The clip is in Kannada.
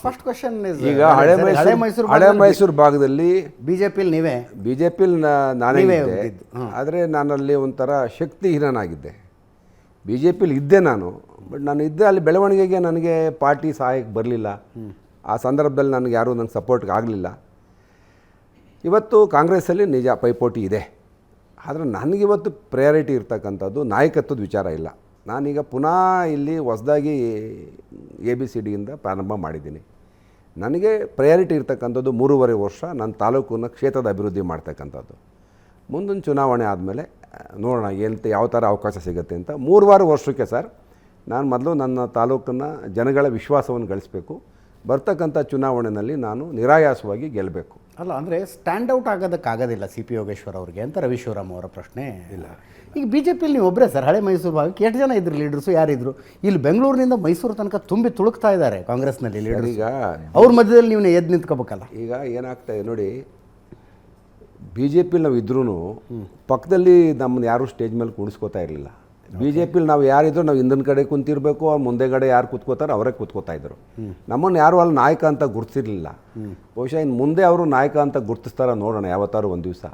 ಫಸ್ಟ್ ಕ್ವೆಶ್ಚನ್ ಈಗ ಹಳೆ ಮೈಸೂರು ಭಾಗದಲ್ಲಿ ಬಿಜೆಪಿಲಿ ನೀವೇ ಬಿಜೆಪಿಲಿ ನಾನೇ ಇದ್ದೆ, ಆದರೆ ನಾನಲ್ಲಿ ಒಂಥರ ಶಕ್ತಿಹೀನನಾಗಿದ್ದೆ. ಬಿಜೆಪಿಲಿ ಇದ್ದೆ ನಾನು, ಬಟ್ ನಾನು ಇದ್ದೆ ಅಲ್ಲಿ ಬೆಳವಣಿಗೆಗೆ ನನಗೆ ಪಾರ್ಟಿ ಸಹಾಯಕ್ಕೆ ಬರಲಿಲ್ಲ. ಆ ಸಂದರ್ಭದಲ್ಲಿ ನನಗೆ ಯಾರೂ ನಂಗೆ ಸಪೋರ್ಟ್ಗೆ ಆಗಲಿಲ್ಲ. ಇವತ್ತು ಕಾಂಗ್ರೆಸ್ಸಲ್ಲಿ ನಿಜ ಪೈಪೋಟಿ ಇದೆ, ಆದರೆ ನನಗಿವತ್ತು ಪ್ರಯಾರಿಟಿ ಇರ್ತಕ್ಕಂಥದ್ದು ನಾಯಕತ್ವದ ವಿಚಾರ ಇಲ್ಲ. ನಾನೀಗ ಪುನಃ ಇಲ್ಲಿ ಹೊಸದಾಗಿ ABCDಯಿಂದ ಪ್ರಾರಂಭ ಮಾಡಿದ್ದೀನಿ. ನನಗೆ ಪ್ರಯಾರಿಟಿ ಇರ್ತಕ್ಕಂಥದ್ದು 3.5 ವರ್ಷ ನನ್ನ ತಾಲೂಕನ್ನು ಕ್ಷೇತ್ರದ ಅಭಿವೃದ್ಧಿ ಮಾಡ್ತಕ್ಕಂಥದ್ದು. ಮುಂದಿನ ಚುನಾವಣೆ ಆದಮೇಲೆ ನೋಡೋಣ ಯಾವ ಥರ ಅವಕಾಶ ಸಿಗುತ್ತೆ ಅಂತ. 3 ವರ್ಷಕ್ಕೆ ಸರ್ ನಾನು ಮೊದಲು ನನ್ನ ತಾಲೂಕನ್ನು ಜನಗಳ ವಿಶ್ವಾಸವನ್ನು ಗಳಿಸಬೇಕು. ಬರ್ತಕ್ಕಂಥ ಚುನಾವಣೆಯಲ್ಲಿ ನಾನು ನಿರಾಯಾಸವಾಗಿ ಗೆಲ್ಲಬೇಕು. ಅಲ್ಲ, ಅಂದರೆ ಸ್ಟ್ಯಾಂಡ್ ಔಟ್ ಆಗೋದಕ್ಕಾಗೋದಿಲ್ಲ CP ಯೋಗೇಶ್ವರ್ ಅವ್ರಿಗೆ ಅಂತ ರವಿ ಶಿವರಾಮ್ ಅವರ ಪ್ರಶ್ನೆ. ಇಲ್ಲ, ಈಗ ಬಿಜೆಪಿಯಲ್ಲಿ ನೀವು ಒಬ್ಬರೇ ಸರ್ ಹಳೆ ಮೈಸೂರು ಭಾಗಕ್ಕೆ ಎಷ್ಟು ಜನ ಇದ್ರು ಲೀಡರ್ಸು, ಯಾರಿದ್ರು? ಇಲ್ಲಿ ಬೆಂಗಳೂರಿನಿಂದ ಮೈಸೂರು ತನಕ ತುಂಬಿ ತುಳುಕ್ತಾ ಇದ್ದಾರೆ ಕಾಂಗ್ರೆಸ್ನಲ್ಲಿ ಲೀಡರ್. ಈಗ ಅವ್ರ ಮಧ್ಯದಲ್ಲಿ ನೀವು ಎದ್ದು ನಿಂತ್ಕೋಬೇಕಲ್ಲ. ಈಗ ಏನಾಗ್ತಾಯಿದೆ ನೋಡಿ, BJPಲಿ ನಾವು ಇದ್ರೂ ಪಕ್ಕದಲ್ಲಿ ನಮ್ಮನ್ನು ಯಾರೂ ಸ್ಟೇಜ್ ಮೇಲೆ ಕೂಡಿಸ್ಕೋತಾ ಇರಲಿಲ್ಲ. BJPಲಿ ನಾವು ಯಾರಿದ್ರು ನಾವು ಹಿಂದಿನ ಕಡೆ ಕುಂತಿರಬೇಕು, ಅವ್ರು ಮುಂದೆ ಕಡೆ ಯಾರು ಕೂತ್ಕೋತಾರೆ ಅವರೇ ಕೂತ್ಕೋತಾ ಇದ್ರು. ನಮ್ಮನ್ನು ಯಾರು ಅಲ್ಲಿ ನಾಯಕ ಅಂತ ಗುರ್ತಿರಲಿಲ್ಲ. ಬಹುಶಃ ಇನ್ನು ಮುಂದೆ ಅವರು ನಾಯಕ ಅಂತ ಗುರ್ತಿಸ್ತಾರ ನೋಡೋಣ ಯಾವತ್ತಾರು ಒಂದು ದಿವಸ.